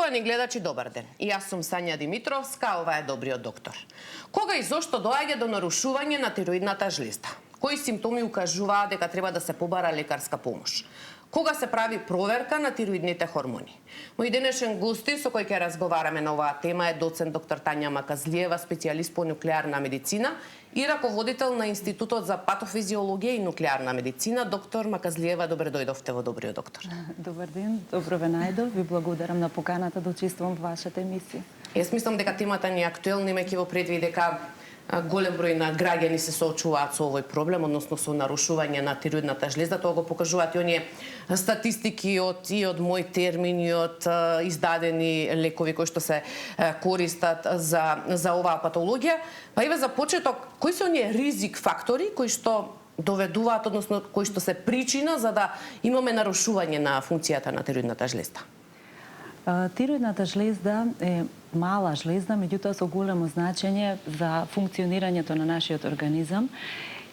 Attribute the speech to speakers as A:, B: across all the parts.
A: Поштовани гледачи, добар ден. И јас сум Сања Димитровска, ова е Добриот доктор. Кога и зошто доаѓа до нарушување на тироидната жлезда? Кои симптоми укажуваат дека треба да се побара лекарска помош? Кога се прави проверка на тироидните хормони? Мој денешен гости со кој ќе разговараме на оваа тема е доцент доктор Тања Маказлиева, специјалист по нуклеарна медицина и раководител на Институтот за патофизиологија и нуклеарна медицина. Доктор Маказлиева, добре дојдовте во Добриот доктор.
B: Добар ден, добро ве најдов. Ви благодарам на поканата да учествувам во вашата емисија.
A: Јас мислам дека темата ни е актуелна, имајќи во предвид дека голем број на граѓани се соочуваат со овој проблем, односно со нарушување на тироидната жлезда. Тоа го покажуваат и оние статистики од мој термин и од издадени лекови кои што се користат за оваа патологија. Па еве за почеток, кои се оние ризик фактори кои што доведуваат, односно кои што се причина за да имаме нарушување на функцијата на тироидната жлезда?
B: Тироидната жлезда е мала жлезда, меѓутоа со големо значење за функционирањето на нашиот организам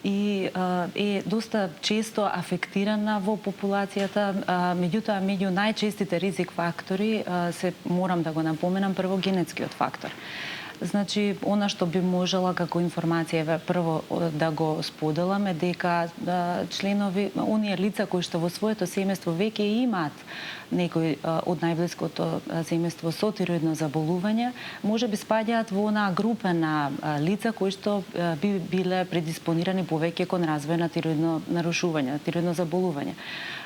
B: и е доста често афектирана во популацијата, меѓутоа меѓу најчестите ризик фактори се морам да го напоменам прво генетскиот фактор. Значи, она што би можела како информација прво да го споделаме дека членови, оние лица кои што во своето семејство веќе имаат некој од најблиското семејство со тироидно заболување, може би спаѓаат во онаа група на лица кои што би биле предиспонирани повеќе кон развој на тироидно нарушување, тироидно заболување.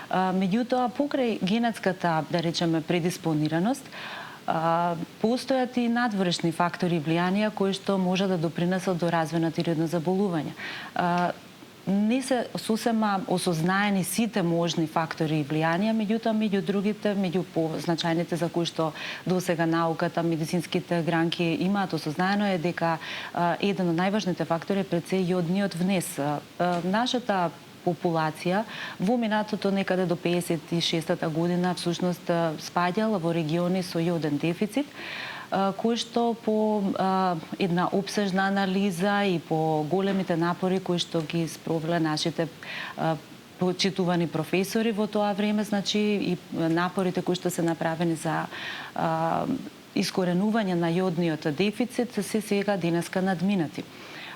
B: Меѓутоа, покрај генетската, да речеме, предиспонираност, постојат и надворешни фактори и влијанија кои што може да допринесат до развој на тироидно заболување. Не се сосема осознаени сите можни фактори и влијанија, меѓутоа меѓу другите, меѓу позначајните за кои што досега науката, медицинските гранки имаат осознаено е дека еден од најважните фактори е пред се јодниот внес. Нашата популација во минатото некаде до 56-та година всушност спаѓала во региони со јоден дефицит, кој што по една обсежна анализа и по големите напори кои што ги спровеле нашите почитувани професори во тоа време, значи и напорите кои што се направени за искоренување на јодниот дефицит се сега денеска надминати.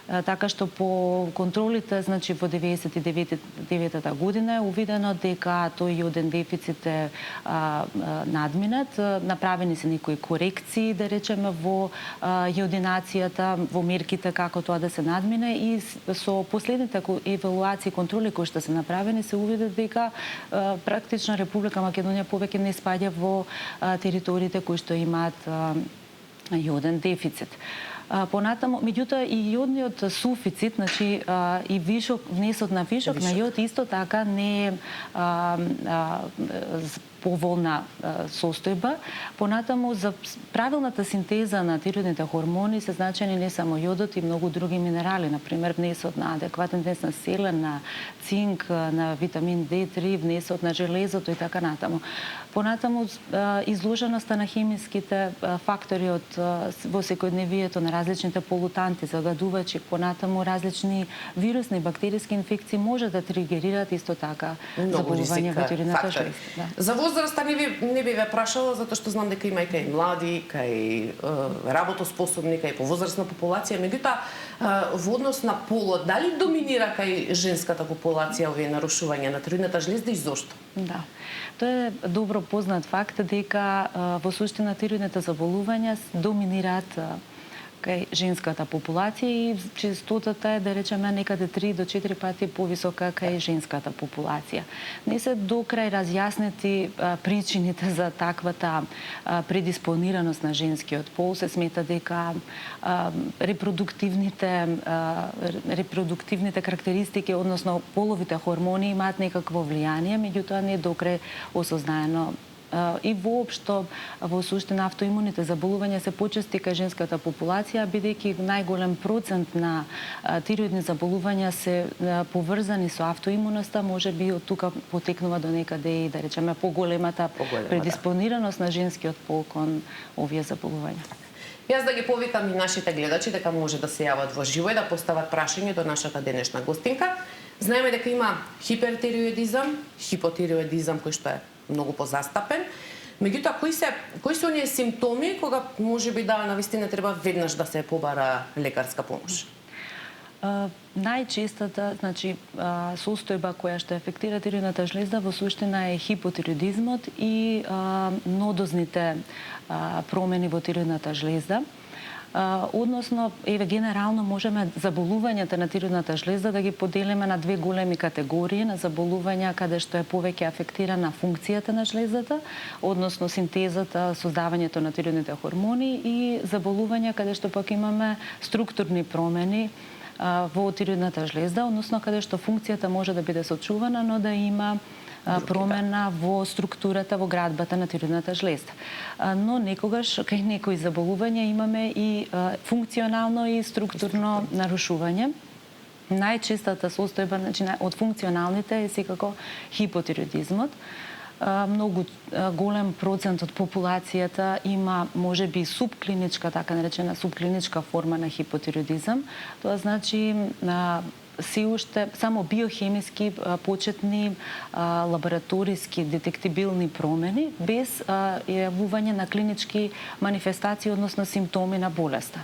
B: Така што по контролите, значи во 99-та година е увидено дека тој јоден дефицит е надминат. Направени се некои корекции, да речеме, во јодинацијата, во мерките како тоа да се надмине и со последните евалуации, контроли кои што се направени, се увиде дека практично Република Македонија повеќе не спаѓа во териториите кои што имаат јоден дефицит. Понатаму, меѓутоа и јодниот суфицит, значи и вишок, внесот на вишок на јод исто така не е поволна состојба. Понатаму за правилната синтеза на тироидните хормони се значени не само јодот и многу други минерали, например внесот на адекватен внес на селен, на цинк, на витамин D3, внесот на железото и така натаму. Понатаму изложеноста на хемиските фактори во секојдневието на различните полутанти, загадувачи, понатаму различни вирусни, бактериски инфекции може да тригерираат исто така заболување во тироидната жлезда.
A: За возраста не би ве прашала, затоа што знам дека има и кај млади, кај работоспособни, кај повозрастна популација, меѓутоа во однос на полот, дали доминира кај женската популација овие нарушувања на тироидната жлезда и зошто?
B: Да. Тоа е добро познат факт дека во суштина тироидните заболувања доминираат кај женската популација и честотата е, да речеме, некаде 3 до 4 пати повисока кај женската популација. Не се до крај разјаснети причините за таквата предиспонираност на женскиот пол. Се смета дека репродуктивните карактеристики, односно половите хормони имаат некакво влијание, меѓутоа не до крај осознаено. И воопшто во суштина автоимуните заболувања се почести кај женската популација, бидејќи најголем процент на тироидни заболувања се поврзани со автоимуноста, може би од тука потекнува до некаде и, да речеме, поголемата предиспонираност на женскиот пол кон овие заболувања.
A: Јас да ги повикам и нашите гледачи дека може да се јават во живо и да постават прашање до нашата денешна гостинка. Знаеме дека има хипертироидизам, хипотироидизам кој што е многу позастапен. Меѓутоа, кои се оние симптоми кога можеби да навистина треба веднаш да се побара лекарска помош?
B: Најчестата, состојба која што афектира тиреоидната жлезда во суштина е хипотиреоидизмот и нодозните промени во тиреоидната жлезда. Односно, генерално можеме заболувањата на тиреоидната жлезда да ги поделиме на две големи категории, на заболувања каде што е повеќе афектирана функцијата на жлездата, односно синтезата, создавањето на тиреоидните хормони, и заболувања каде што пак имаме структурни промени во тиреоидната жлезда, односно каде што функцијата може да биде сочувана, но да има промена во структурата, во градбата на тиреоидната жлезда. Но некогаш кај некои заболувања имаме и функционално и структурно нарушување. Најчестата состојба од функционалните е секако хипотиреоидизмот. Многу голем процент од популацијата има можеби субклиничка, така наречена субклиничка форма на хипотиреоидизам. Тоа значи се уште само биохемиски почетни лабораториски детектибилни промени без јавување на клинички манифестации, односно симптоми на болеста.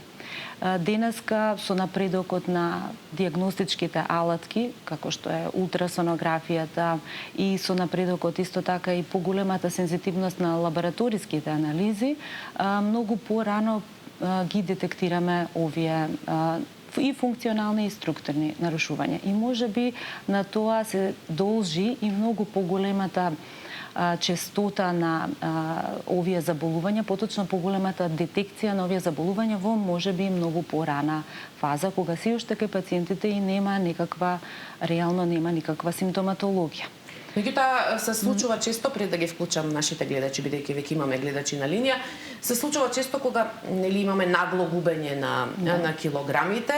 B: Денеска со напредокот на дијагностичките алатки, како што е ултрасонографијата, и со напредокот исто така и поголемата сензитивност на лабораториските анализи, многу порано ги детектираме овие и функционални и структурни нарушувања. И можеби на тоа се должи и многу поголемата честота на овие заболувања, поточно поголемата детекција на овие заболувања во можеби многу порана фаза, кога се уште кај пациентите и нема никаква симптоматологија.
A: Меѓутоа, се случува често, пред да ги вклучам нашите гледачи, бидејќи веќе имаме гледачи на линија, се случува често кога имаме нагло губење на килограмите,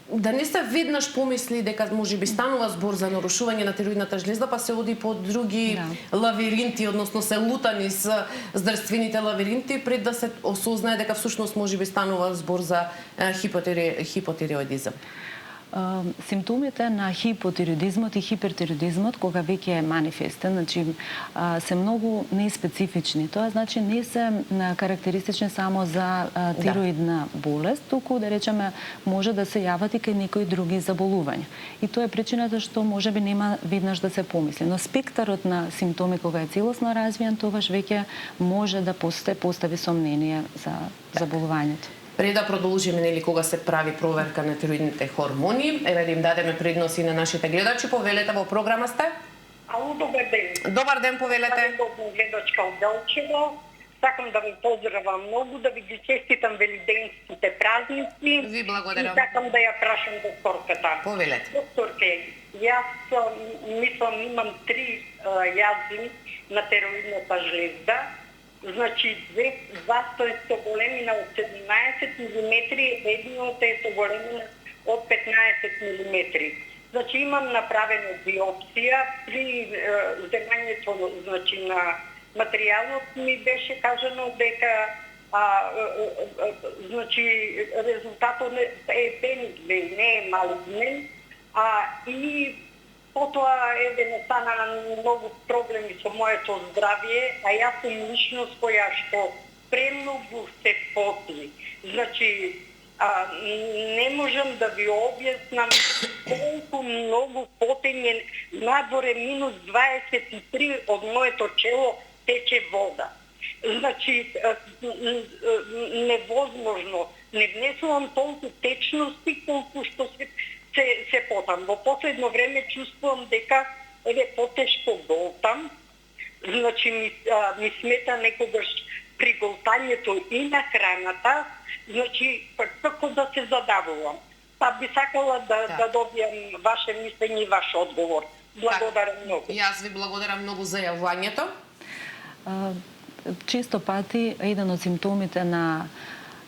A: да не се веднаш помисли дека можеби станува збор за нарушување на тиреоидната жлезда, па се оди по други лавиринти, односно се лутани с здравствените лавиринти пред да се осознае дека всушност можеби станува збор за хипотиреоидизам.
B: Симптомите на хипотиреоидизмот и хипертиреоидизмот, кога веќе е манифестен, се многу неспецифични. Тоа значи не се карактеристични само за тиреоидна болест, туку да речеме може да се јават и кај некои други заболувања. И тоа е причината што можеби нема веднаш да се помисли. Но спектарот на симптоми кога е целосно развиен, тогаш веќе може да постави сомнение за заболувањето.
A: Пред да продолжиме, кога се прави проверка на тиреоидните хормони, да им дадеме предност и на нашите гледачи. Повелете, во програма сте?
C: Ало, добар ден.
A: Добар ден, повелете.
C: Добар гледачка од Делчево. Сакам да ви поздравам многу, да ви ги честитам велиденските празници.
A: Ви благодарам.
C: И сакам да ја прашам докторката.
A: Повелете.
C: Докторке, јас мислам имам 3 јазви на тиреоидната жлезда. Значи, два со големина од 17 мм, едниот е со големина од 15 мм. Значи, имам направена биопсија. При земањето на материјалот ми беше кажано дека резултатот е бенигнен, не е малигнен, и потоа настана многу проблеми со моето здравје, а јас сум личност која што премногу се поти. Значи, не можам да ви објаснам колку многу потење, надвор е -23, од моето чело тече вода. Значи, невозможно. Не внесувам толку течности колку што се потам. Во последно време чувствувам дека потешко голтам. Значи ми смета некогаш при голтањето и на храната, значи како да се задавувам. Па би сакала да добијам ваше мислење и ваш одговор. Благодарам многу.
A: Јас ви благодарам многу за јавувањето.
B: Често пати еден од симптомите на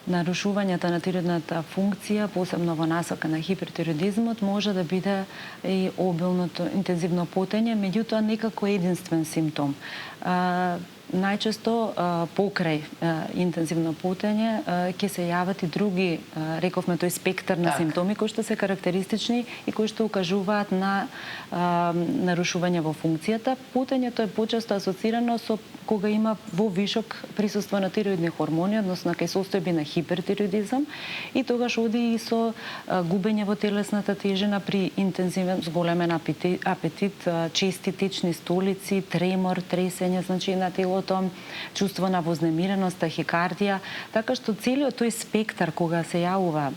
B: нарушувањата на тиреоидната функција, посебно во насока на хипертиреоидизмот, може да биде и обилното интензивно потење, меѓутоа некако единствен симптом. најчесто покрај интензивно потење ќе се јават и други, рековме, тој спектар на симптоми кои што се карактеристични и кои што укажуваат на нарушување во функцијата. Потењето е почесто асоцирано со кога има во вишок присуство на тироидни хормони, односно кај состојби на хипертироидизам, и тогаш оди и со губење во телесната тежина при интензивен зголемен апетит, чести течни столици, тремор, тресење, значи на телото, чувство на вознемиреност, тахикардија, така што целиот тој спектар кога се јавува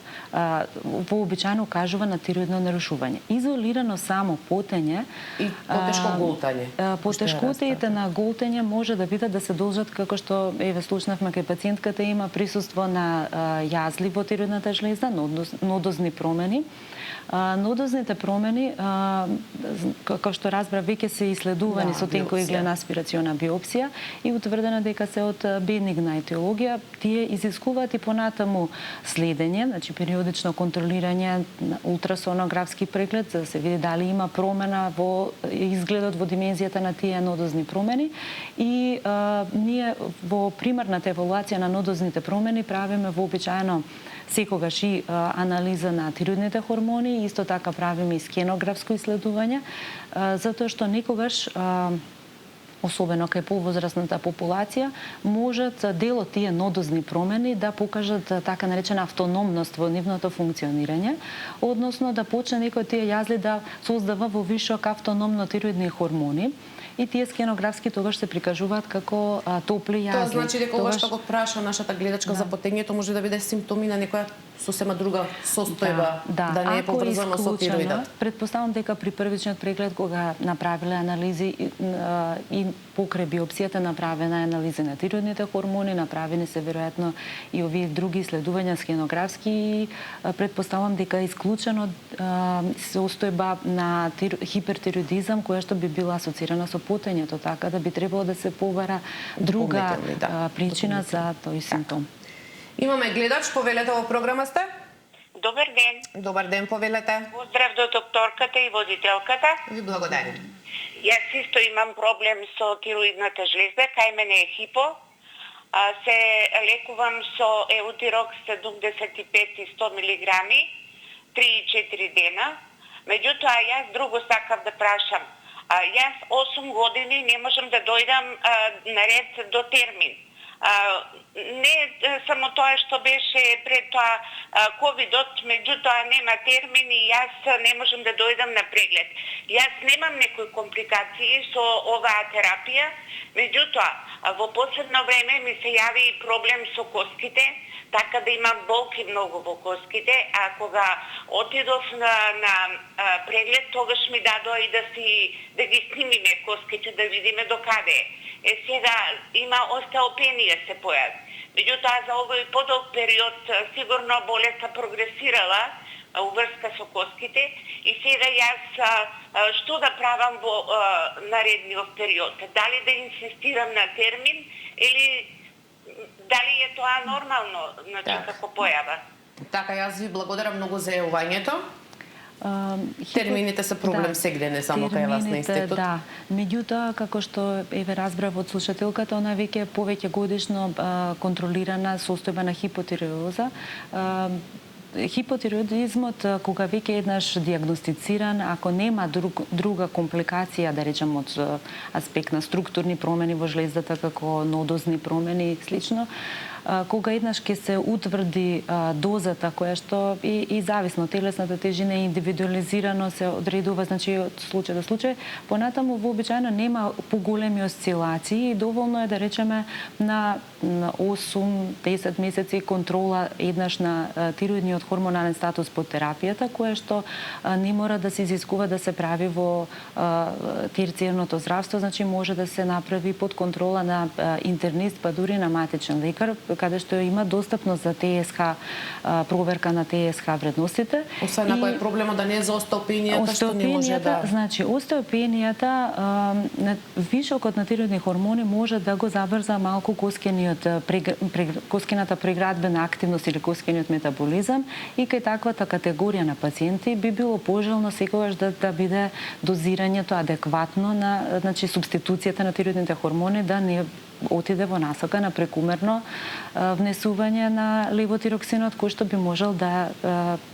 B: вообичаено кажува на тироидно нарушување. Изолирано само потење
A: и потешко голтање.
B: Потешкотиите на голтање може да бидат да се должат, како што еве слушнавме кај пациентката, има присуство на јазли во тироидната жлеза, нодозни промени. Нодозните промени, како што разбрав, веќе се исследувани со тенкоиглена аспирациона биопсија и утврдено дека се од бенигна етиологија. Тие изискуваат и понатаму следење, значи периодично контролирање, ултрасонографски преглед за да се види дали има промена во изгледот, во димензијата на тие нодозни промени. И ние во примарната евалуација на нодозните промени правиме вообичаено секогаш и анализа на тироидните хормони, исто така правиме и скенографско исследување, затоа што некогаш, особено кај повозрасната популација, можат дел од тие нодозни промени да покажат така наречена автономност во нивното функционирање, односно да почне некој тие јазли да создава во вишок автономно тироидни хормони. И тие скенографски тогаш се прикажуваат како топли јазли.
A: Тоа значи дека ова што го праша нашата гледачка за потењето може да биде симптоми на некоја сосема друга состојба, да не е поврзано со тироидот.
B: Предпоставам дека при првичниот преглед кога направиле анализи и покрај биопсијата направена анализа на тироидните хормони, направени се веројатно и овие други исследувања скенографски, и предпоставам дека е исклучено состојба на хипертироидизам која што би била асоцирана со потењето, така да би требало да се побара друга причина за тој симптом.
A: Имаме гледач, повелете во програма сте?
C: Добар ден.
A: Добар ден, повелете.
C: Поздрав до докторката и водителката.
A: Ви благодарим.
C: Јас исто имам проблем со тироидната жлеза, кај мене е хипо. Се лекувам со еутирокс 75 и 100 мг 3-4 дена. Меѓутоа, јас друго сакав да прашам. Јас 8 години не можам да дојдам на ред до термин. Не само тоа што беше пред тоа ковидот, меѓутоа нема термин и јас не можам да дојдам на преглед. Јас немам некои компликации со оваа терапија, меѓутоа во последно време ми се јави и проблем со коските, така да имам болки многу во коските, а кога отидов на преглед, тогаш ми дадоа и да ги снимиме коските, да видиме докаде е. Сега има остеопенија се појави. Меѓутоа, за овој подолг период сигурно болеста прогресирала уврска со коските и сега јас што да правам во наредниот период? Дали да инсистирам на термин или дали е тоа нормално, значи како појава?
A: Така, јас ви благодарам многу за јавувањето. Термините се проблем сегде, не само кај вас на институт.
B: Да, меѓутоа, како што еве разбрав од слушателката, она веќе повеќе годишно контролирана состојба на хипотиреоза. Хипотиреоидизмот, кога веќе еднаш диагностициран, ако нема друга компликација, да речем од аспект на структурни промени во жлездата, како нодозни промени и слично, кога еднаш ќе се утврди дозата која што и зависно телесната тежина е индивидуализирано се одредува, значи од случај до случај, понатаму вообичаено нема поголеми осцилации и доволно е да речеме на 8-10 месеци контрола еднаш на тироидниот хормонален статус по терапијата, која што не мора да се изискува да се прави во терцијарното здравство, значи може да се направи под контрола на интернист, па дури на матичен лекар, каде што има достапност за ТСХ, проверка на ТСХ вредностите.
A: Освен ако е проблемот да не е за остеопенијата, што не може да...
B: Значи, остеопенијата, вишокот на тироидни хормони може да го забрза малку коскената преградбена активност или коскениот метаболизам, и кај таквата категорија на пациенти би било пожелно секогаш да биде дозирањето адекватно на, значи, субституцијата на тироидните хормони да не отиде во насока на прекумерно внесување на левотироксинот, кој што би можел да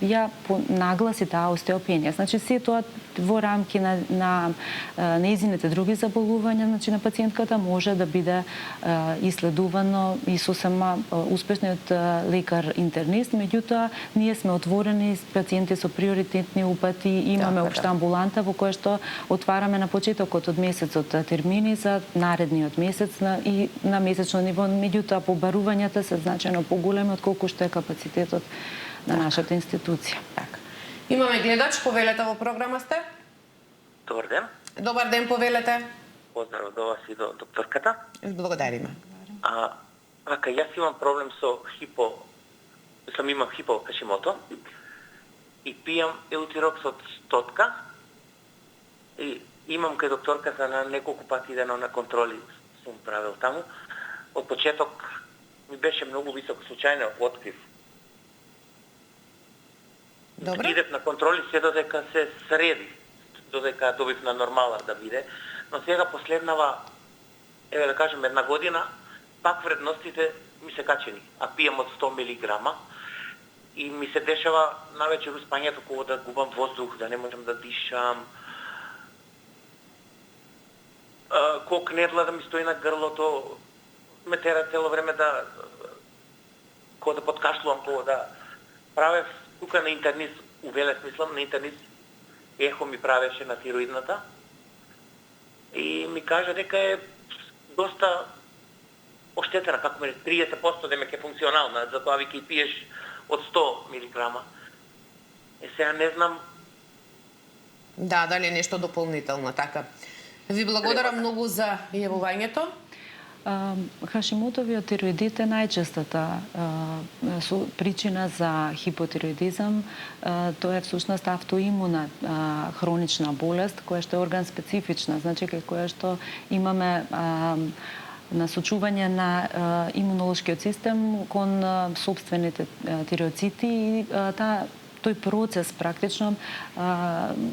B: ја нагласи таа остеопенија. Значи, се тоа во рамки на нејзините други заболувања, значи на пациентката може да биде исследувано и сосема успешно од лекар интернист, меѓутоа ние сме отворени, пациенти со приоритетни упати, имаме општа амбуланта во која што отвараме на почетокот од месецот термини за наредниот месец и на месечно ниво, меѓутоа побарувањата се значајно поголеми отколку што е капацитетот на нашата институција.
A: Имаме гледач, повелете во програма сте?
D: Добар ден.
A: Добар ден, повелете.
D: Поздрав до вас и до докторката.
A: Благодариме.
D: Вака, јас имам проблем со имам хипо Хашимото и пијам еутирокс од стотка и имам кај докторката на неколку пати идено на контроли сум правил таму. Од почеток ми беше многу висок, случајно открив.
A: Добре.
D: Идев на контроли се додека се среди, додека добив на нормала да биде, но сега последнава, еве да кажем, една година, пак вредностите ми се качени, а пијам од 100 милиграма и ми се дешава навечер успањето кога да губам воздух, да не можам да дишам, ко кнедла да ми стои на грлото, ме тера цело време кога да подкашлувам, кога да правев тука на интернист, увеле смислам, на интернист ехо ми правеше на тироидната и ми кажа дека е доста оштетена, како ме 30% дека е функционална, затоа ви ќе пиеш од 100 милиграма. Сега не знам.
A: Да, дали нешто дополнително, така. Ви благодарам многу за јавувањето.
B: Хашимотовиот тироидит е најчестата причина за хипотироидизам. Тоа е всушност автоимуна хронична болест, која што е орган специфична, значи кај која што имаме насочување на имунолошкиот систем кон сопствените тиреоцити и тој процес практично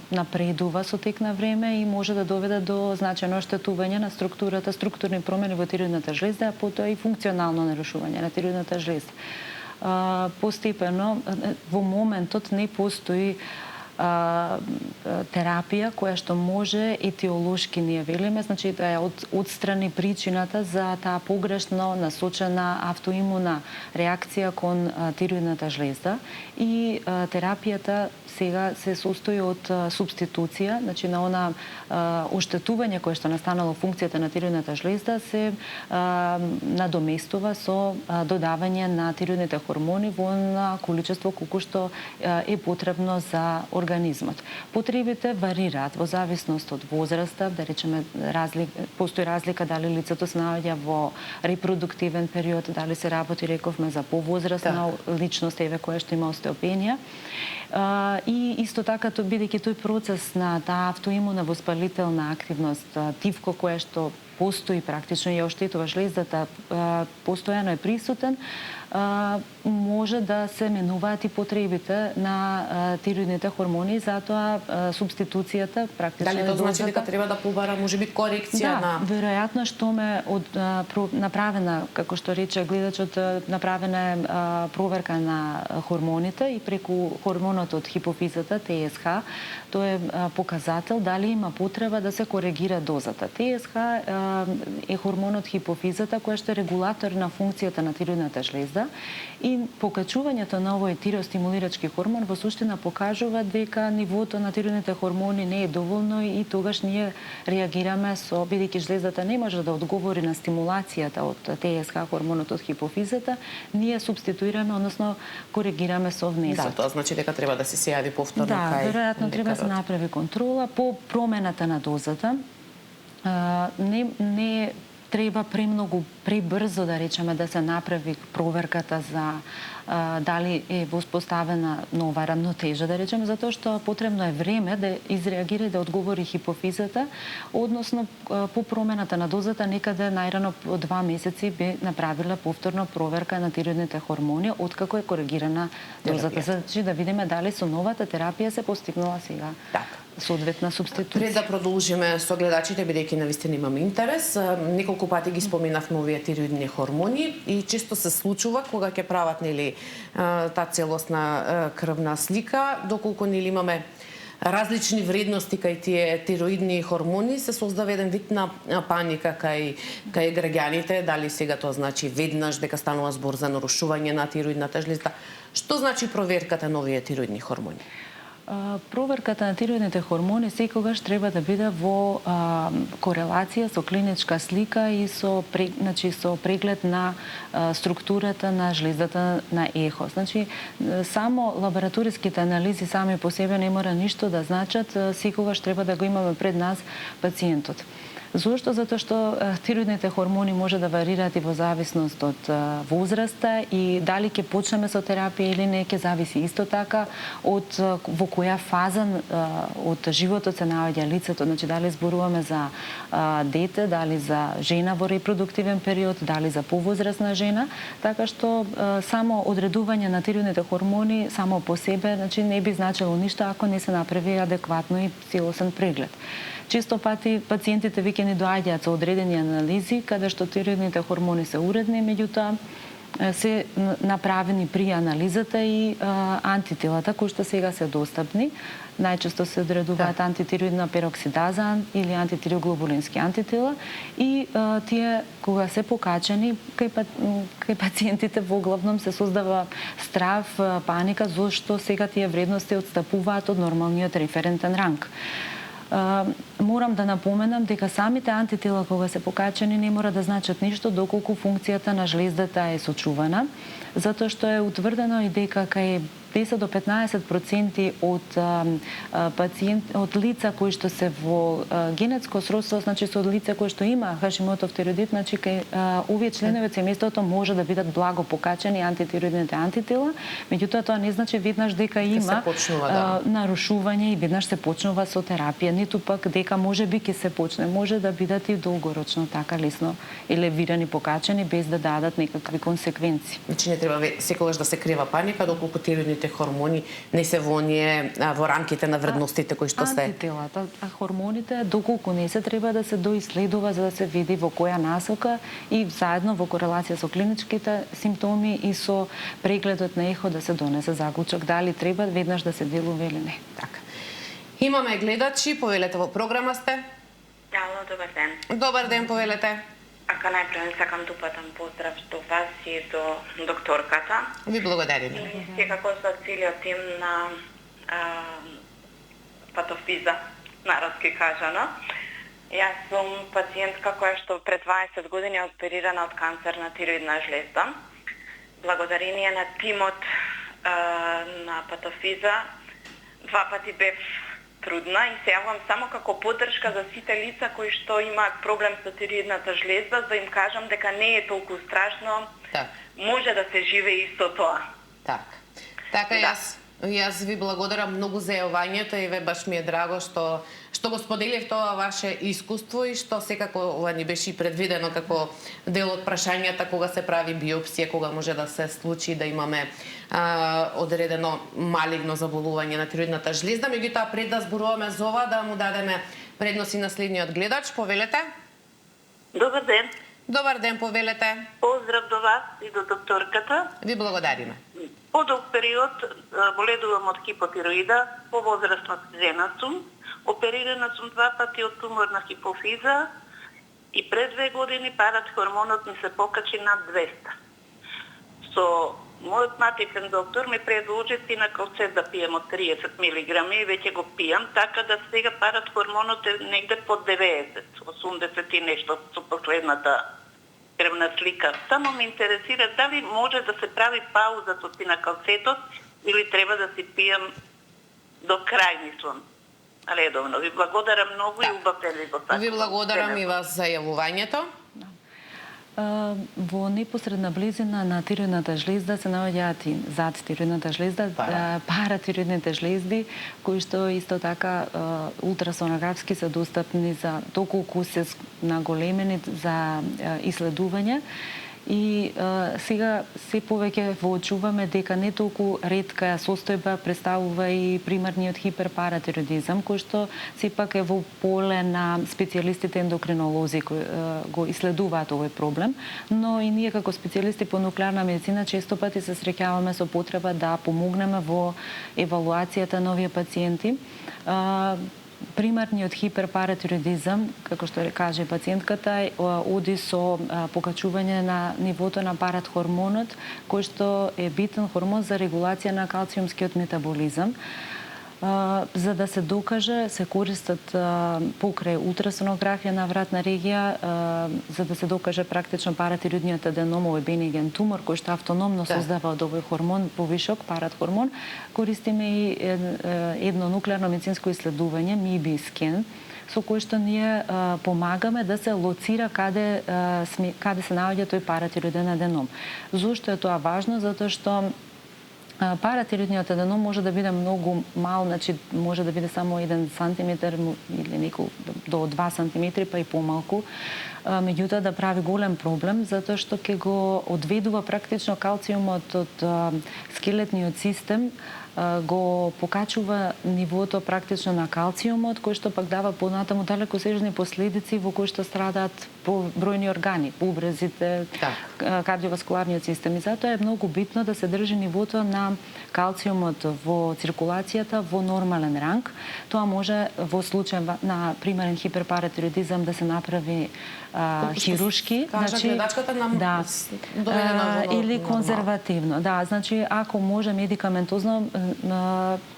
B: напредува со тек на време и може да доведе до значајно оштетување на структурни промени во тиреоидната жлезда, а потоа и функционално нарушување на тиреоидната жлезда. Постепено, во моментот не постои терапија која што може етиолошки, ние велиме, значи да ја отстрани причината за таа погрешно насочена автоимуна реакција кон тиреоидната жлезда и терапијата сега се состои од субституција, значи на она оштетување кое што настанало функцијата на тиреоидната жлезда се надоместува со додавање на тиреоидните хормони во на количество колку што е потребно за организмот. Потребите варираат во зависност од возраста, да речеме постои разлика дали лицето се наоѓа во репродуктивен период, дали се работи, рековме, за повозрастна личност, еве која што има остеопенија. И исто така, бидејќи тој процес на таа автоимуна воспалителна активност, тивко која што постои практично и оштетува жлездата, постојано е присутен, може да се менуваат и потребите на тиреоидните хормони, затоа субституцијата практично...
A: Дали тоа значи дека треба да побара можеби корекција на...
B: Да, веројатно што направена, како што рече гледачот, направена е проверка на хормоните и преку хормонот од хипофизата, ТСХ, тоа е показател дали има потреба да се коригира дозата. ТСХ е хормонот хипофизата која што е регулатор на функцијата на тиреоидната жлезда и покачувањето на овој тиреостимулирачки хормон во суштина покажува дека нивото на тиреоидните хормони не е доволно и тогаш ние реагираме со, бидејќи жлездата не може да одговори на стимулацијата од ТСХ хормонот од хипофизата, ние субституираме, односно коригираме со внесот.
A: Да, тоа значи дека треба да се јави повторно кај лекарот.
B: Да, веројатно треба да се направи контрола по промената на дозата. Не треба премногу, пребрзо да речеме да се направи проверката за дали е воспоставена нова рамнотежа, да речеме, затоа што потребно е време да изреагира и да одговори хипофизата, односно по промената на дозата некаде најрано од 2 месеци би направила повторно проверка на тиреоидните хормони откако е коригирана дозата, значи да видиме дали со новата терапија се постигнала сега соодветна субституција.
A: Пред да продолжиме со гледачите, бидејќи навистина имаме интерес, неколку пати ги споминавме овие тироидни хормони и често се случува кога ќе прават таа целосна крвна слика, доколку имаме различни вредности кај тие тироидни хормони, се создава еден вид на паника кај граѓаните, дали сега тоа значи веднаш дека станува збор за нарушување на тироидната жлезда. Што значи проверката на овие тироидни хормони?
B: Проверката на тироидните хормони секогаш треба да биде во корелација со клиничка слика и со преглед на структурата на жлездата на ехо. Значи, само лабораториските анализи сами по себе не мора ништо да значат, секогаш треба да го имаме пред нас пациентот. Зошто? Затоа што тироидните хормони може да варираат и во зависност од возраста и дали ќе почнеме со терапија или не, ќе зависи исто така од во која фаза од животот се наоѓа лицето. Значи, дали зборуваме за дете, дали за жена во репродуктивен период, дали за повозрасна жена, така што само одредување на тироидните хормони само по себе, значи не би значило ништо ако не се направи адекватно и целосен преглед. Често пати пациентите веќе ни доаѓаат со одредени анализи каде што тироидните хормони се уредни, меѓутоа се направени при анализата и антителата кои што сега се достапни. Најчесто се одредуваат антитироидна пероксидаза или антитироглобулински антитела и тие кога се покачени кај пациентите во главном се создава страв, паника, зашто сега тие вредности отстапуваат од нормалниот референтен ранг. Морам да напоменам дека самите антитела кога се покачени не мора да значат ништо доколку функцијата на жлездата е сочувана, затоа што е утврдено и дека кај 10 до 15% од лица кои што се во генетско сродство, значи со лица кои што има Хашимотов тироидит, значи кај овие членови од семејството може да бидат благо покачени антитироидните антитела, меѓутоа тоа не значи веднаш дека има нарушување и веднаш се почнува со терапија, ниту пак дека можеби ќе се почне, може да бидат и долгорочно така лесно елевирани, покачени без да дадат некакви консеквенции.
A: Значи не треба секогаш да се крива паника доколку тироидните хормони не се во рамките на вредностите кои што се.
B: Антителата, хормоните доколку не се треба да се доиследува за да се види во која насока и заедно во корелација со клиничките симптоми и со прегледот на ехо да се донесе заклучок дали треба веднаш да се делува или не.
A: Така. Имаме гледачи, повелете во програма сте.
E: Ало, добар ден.
A: Добар ден, повелете.
E: Ака најпрво сакам да упатам поздрав до вас и до докторката.
A: Ви благодариме.
E: И секако за целиот тим на патофиза, народски кажано. Јас сум пациентка која што пред 20 години е оперирана од канцер на тироидна жлезда. Благодарение на тимот на патофиза, 2 пати бев трудна и се јавам само како поддршка за сите лица кои што имаат проблем со тироидната жлезда, да им кажам дека не е толку страшно, може да се живее исто тоа.
A: Така, јас ви благодарам многу за јавањето и баш ми е драго што го споделив тоа ваше искуство и што секако ова ни беше предвидено како дел од прашањата кога се прави биопсија, кога може да се случи да имаме одредено малигно заболување на тироидната жлезда. Меѓутоа пред да зборуваме за ова, да му дадеме предност и на следниот гледач. Повелете.
C: Добар ден.
A: Добар ден, повелете.
C: Поздрав до вас и до докторката.
A: Ви благодариме.
C: Подолг период боледувам од хипотироида, повозрастна жена сум. Оперирана сум 2 пати од тумор на хипофиза и пред 2 години парат хормонот ми се покачи над 200. Со мојот матичен доктор ми предложи тинакалцет да пием од 30 мг и веќе го пијам, така да сега парат хормонот е негде под 90, 80 и нешто со последната крвна слика. Само ме интересира дали може да се прави пауза со тинакалцетот или треба да си пијам до крај, мислам. Редовно. Ви благодарам многу и убав ден ви го сакам.
A: Ви благодарам и вас за јавувањето.
B: Во непосредна близина на тироидната жлезда се наоѓаат и зад тироидната жлезда паратироидните жлезди, кои што исто така ултрасонографски се достапни за доколку се наголемени за исследување. И сега се повеќе воочуваме дека не толку ретка состојба представува и примарниот хиперпаратироидизам, кој што сепак е во поле на специјалистите ендокринолози кои го исследуваат овој проблем, но и ние како специјалисти по нуклеарна медицина често пати се среќаваме со потреба да помогнеме во евалуацијата на овие пациенти. Примарниот хиперпаратироидизам, како што каже пациентката, оди со покачување на нивото на паратхормонот, кој што е битен хормон за регулација на калциумскиот метаболизам. За да се докаже, се користат покрај ултрасонографија на вратна регија, за да се докаже практично паратироидниот аденом, овој бениген тумор кој што автономно создава од овој хормон повишок, паратхормон. Користиме и едно нуклеарно медицинско исследување, МИБИ скен, со кој што ние помагаме да се лоцира каде се наоѓа тој паратироиден аденом. Зошто е тоа важно? Затоа што паратироидниот аденом може да биде многу мал, значи може да биде само 1 сантиметар или некој до 2 сантиметри, па и помалку. Меѓутоа да прави голем проблем, затоа што ќе го одведува практично калциумот од скелетниот систем, го покачува нивото практично на калциумот, кој што пак дава понатаму далекосежни последици во кои што страдаат бројни органи, бубрезите, кардиоваскуларниот систем. И затоа е многу битно да се држи нивото на калциумот во циркулацијата во нормален ранг. Тоа може во случај на примерен хиперпаратироидизам да се направи хирушки,
A: значи
B: или конзервативно. Да, значи ако може медикаментозно,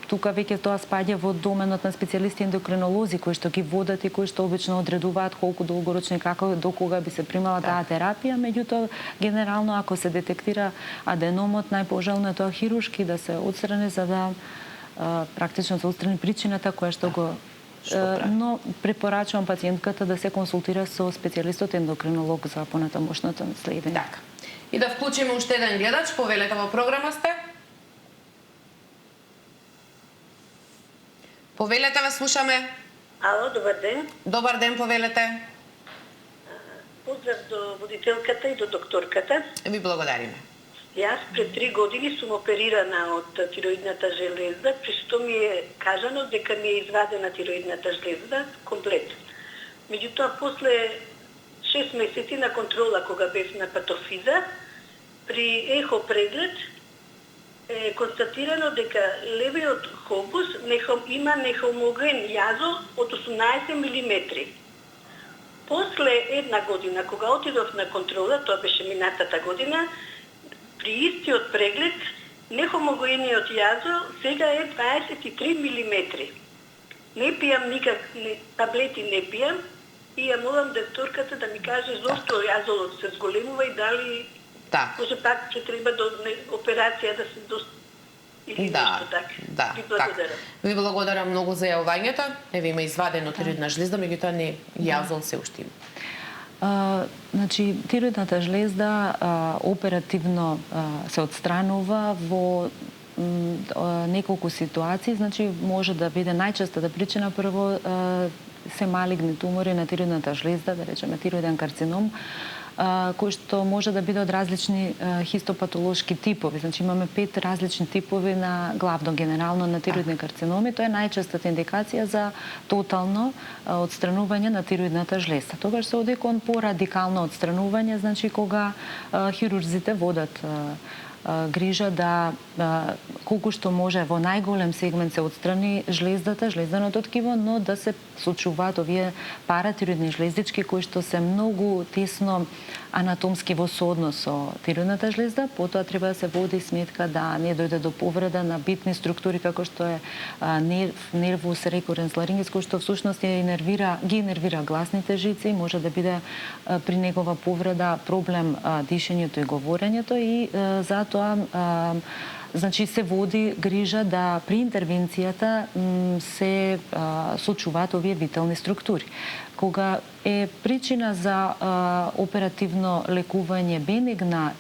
B: тука веќе тоа спаѓа во доменот на специјалисти ендокринолози кои што ги водат и кои што обично одредуваат колку долгорочно и како до кога би се примала таа терапија, меѓутоа генерално ако се детектира аденомот, најпожелно е тоа хирушки да се отстрани за да практично се отстрани причината која што го но препорачувам пациентката да се консултира со специјалистот ендокринолог за понатамошното следење.
A: Така. И да вклучиме уште еден гледач, повелете во програма сте. Повелете, ве слушаме.
C: Ало, добар ден.
A: Добар ден, повелете.
C: Поздрав до водителката и до докторката.
A: Ви благодариме.
C: Јас пред 3 години сум оперирана од тироидната железа, при што ми е кажано дека ми е извадена тироидната железа комплет. Меѓутоа, после 6 месеци на контрола, кога бев на патофиза, при ехо преглед е констатирано дека левиот хобус има нехомоген јазо од 18 мм. После 1 година, кога отидов на контрола, тоа беше минатата година, при истиот преглед, нехомогениот јазо сега е 23 мм. Не пијам таблети не пијам и ја молам докторката да ми каже зошто јазолот се зголемува и дали може пак ќе треба до операција да се или нешто така. Ви благодарам.
A: Ви благодарам многу за јавувањето. Еве има извадено тироидна жлезда, меѓутоа не јазол се уште има.
B: Значи, тироидната жлезда оперативно се отстранува во неколку ситуации. Значи, може да биде најчестата причина прво се малигни тумори на тироидната жлезда, да речеме тироиден карцином, кои што може да биде од различни хистопатолошки типови. Значи имаме 5 различни типови на главно генерално на тироидни карциноми. Тоа е најчестата индикација за тотално отстранување на тироидната жлеза. Тогаш се оди кон порадикално отстранување, значи кога хирурзите водат грижа да колку што може во најголем сегмент се отстрани жлездата, жлезданото ткиво, но да се сочуваат овие паратироидни жлездички кои што се многу тесно анатомски во сооднос со тироидната жлезда. Потоа треба да се води сметка да не дојде до повреда на битни структури како што е нервус рекуренс ларингис, кој што всушност ги нервира гласните жици, може да биде при негова повреда проблем дишењето и говорењето и затоа значи се води грижа да при интервенцијата се сочуваат овие витални структури. Кога е причина за оперативно лекување бенигна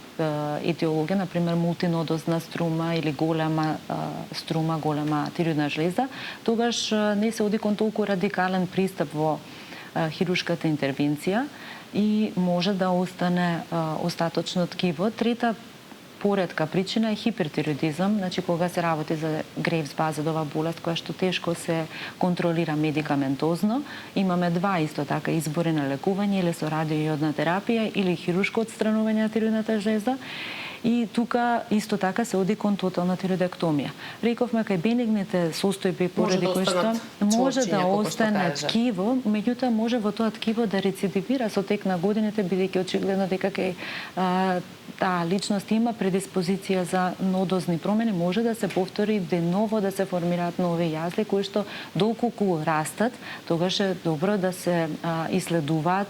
B: етиологија, например мултинодозна струма или голема струма, голема тироидна жлеза, тогаш не се оди кон толку радикален пристап во хирушката интервенција и може да остане остаточно ткиво. Трета поредка причина е хипертироидизам, значи кога се работи за Грейвс-Базедова болест, која што тешко се контролира медикаментозно. Имаме два исто така избори на лекување, или со радиојодна терапија или хируршко отстранување на тироидната жлезда. И тука исто така се оди кон тотална тироидектомија. Рековме кај бенигните состојби поради кои што може да остане ткиво, меѓутоа може во тоа ткиво да рецидивира со тек на годините, бидејќи очигледно дека кај таа личност има предиспозиција за нодозни промени, може да се повтори деново да се формираат нови јазли кои што доколку растат, тогаш е добро да се исследуваат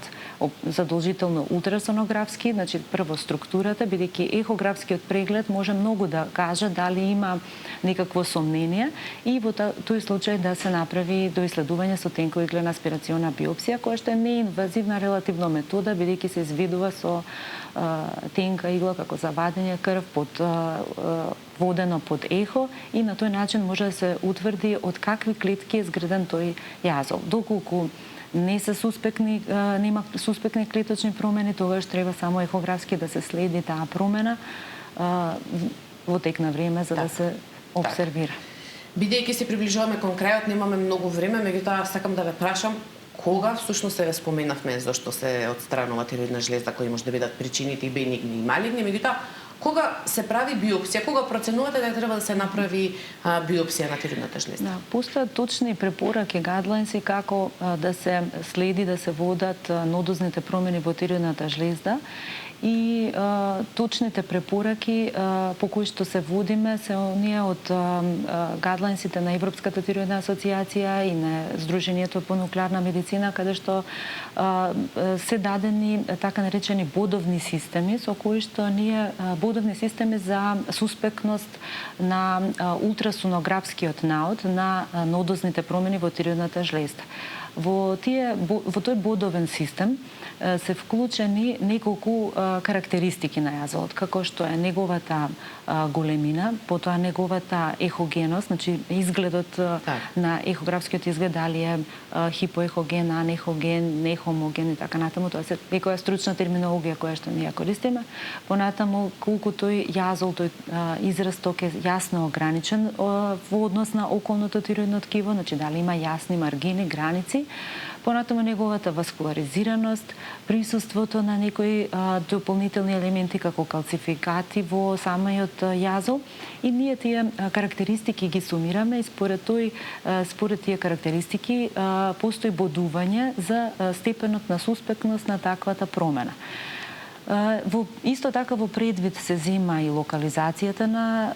B: задолжително ултрасонографски, значи прво структурата, бидејќи ехографскиот преглед може многу да каже дали има некакво сомнение и во тој случај да се направи доисследување со тенкоиглена аспирациона биопсија, која што е неинвазивна релативно метода, бидејќи се извидува со тенка игла како за вадење крв водено под ехо и на тој начин може да се утврди од какви клетки е изграден тој јазол. Доколку не се суспектни, нема суспектни клеточни промени, тогаш треба само ехографски да се следи таа промена во тек на време за да се обсервира.
A: Бидејќи се приближуваме кон крајот, немаме многу време, меѓутоа сакам да ве прашам кога всушност се споменавме зашто се отстранува тироидна жлезда, кои може да бидат причините и бенигни и малигни, меѓутоа кога се прави биопсија, кога проценувате дека треба да се направи биопсија на тироидната жлезда?
B: Да, постојат точни препораки, гайдлайнси како да се следи, да се водат нодозните промени во тироидната жлезда и точните препораки по кои што се водиме се оние од гайдлайнсите на Европската тироидна асоциација и на Сдруженијето по нуклеарна медицина, каде што се дадени така наречени бодовни системи со кои што ние бодовни системи за суспектност на ултрасонографскиот наод на нодозните промени во тироидната жлезда. Во тој бодовен систем се вклучени неколку карактеристики на јазолот, како што е неговата големина, потоа неговата ехогеност, значи изгледот на ехографскиот изглед, дали е хипоехоген, анехоген, нехомоген и така натаму, тоа се некоја стручна терминологија која што ние користиме. Понатаму колку тој јазол, тој израсток е јасно ограничен во однос на околното тироидно ткиво, значи дали има јасни маргини, граници. Понатаму неговата васкуларизираност, присуството на некои дополнителни елементи како калцификати во самиот јазол и ние тие карактеристики ги сумираме и според тие карактеристики постои бодување за степенот на суспектност на таквата промена. Исто така во предвид се зема и локализацијата на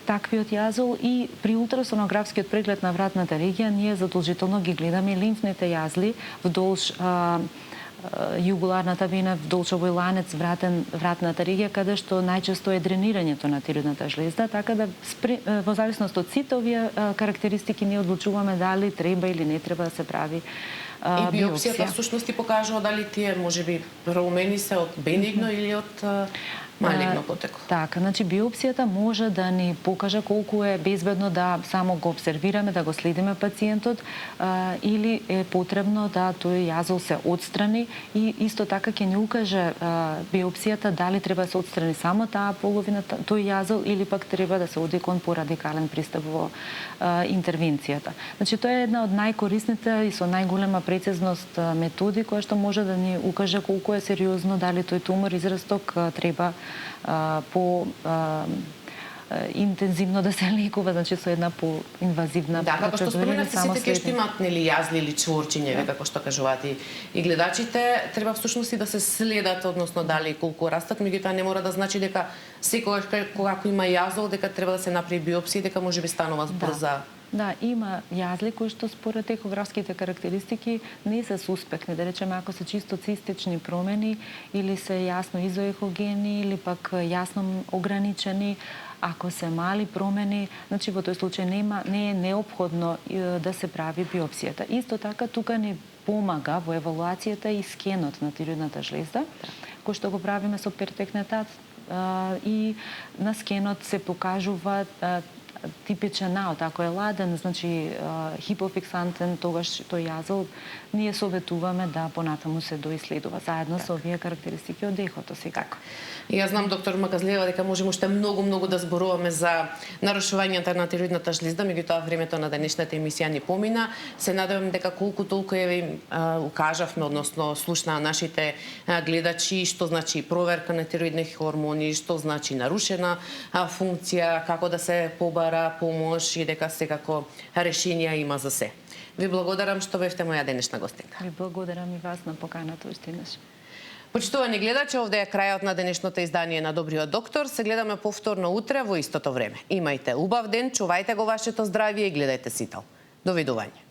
B: таквиот јазол и при ултрасонографскиот преглед на вратната регија ние задолжително ги гледаме лимфните јазли вдолж југуларната вена, вдолж овој ланец вратната регија, каде што најчесто е дренирањето на тироидната жлезда, така да во зависност од сите овие карактеристики ние одлучуваме дали треба или не треба да се прави
A: и биопсијата всушност ти покажува дали тие можеби промени се од бенигно или од малигно потекло.
B: Така, значи биопсијата може да ни покаже колку е безбедно да само го обсервираме, да го следиме пациентот или е потребно да тој јазол се отстрани и исто така ќе ни укаже биопсијата дали треба да се отстрани само таа половина тој јазол или пак треба да се оди кон порадикален пристап во интервенцијата. Значи тоа е една од најкорисните и со најголема прецизност методи која што може да ни укаже колку е сериозно дали тој тумор израсток треба по интензивно да се лекува, значи со една поинвазивна процедура.
A: Да, како што споменавте, сите кои што имаат нели јазли или чворчињеви, како што кажуваат и гледачите, треба всушност и да се следат, односно дали колку растат, меѓутоа не мора да значи дека секогаш кога има јазол дека треба да се направи биопсија, дека можеби станува брза.
B: Да, има јазли кои што според ехографските карактеристики не се суспектни, да речеме ако се чисто цистични промени или се јасно изоехогени или пак јасно ограничени, ако се мали промени, значи во тој случај не е неопходно да се прави биопсијата. Исто така тука ни помага во евалуацијата и скенот на тироидната жлезда, кој што го правиме со пертекнетат и на скенот се покажува типичен наод, ако е ладен, значи хипофиксантен, тогаш тој јазол, ние советуваме да понатаму се доиследува заедно со овие карактеристики од ехото секако.
A: И јас знам, доктор Маказлиева, дека можеме уште многу да зборуваме за нарушувањата на тироидната жлезда, меѓутоа времето на денешната емисија ни помина. Се надевам дека колку толку укажавме, односно слушнаа нашите гледачи, што значи проверка на тироидни хормони, што значи нарушена функција, како да се побара помош и дека секако решенија има за се. Ви благодарам што бевте моја денешна гостинка.
B: Ви благодарам и вас на поканата уште еднаш.
A: Почитувани гледачи, овде е крајот на денешното издание на Добриот доктор. Се гледаме повторно утре во истото време. Имајте убав ден, чувајте го вашето здравје и гледајте Сител. Довидување.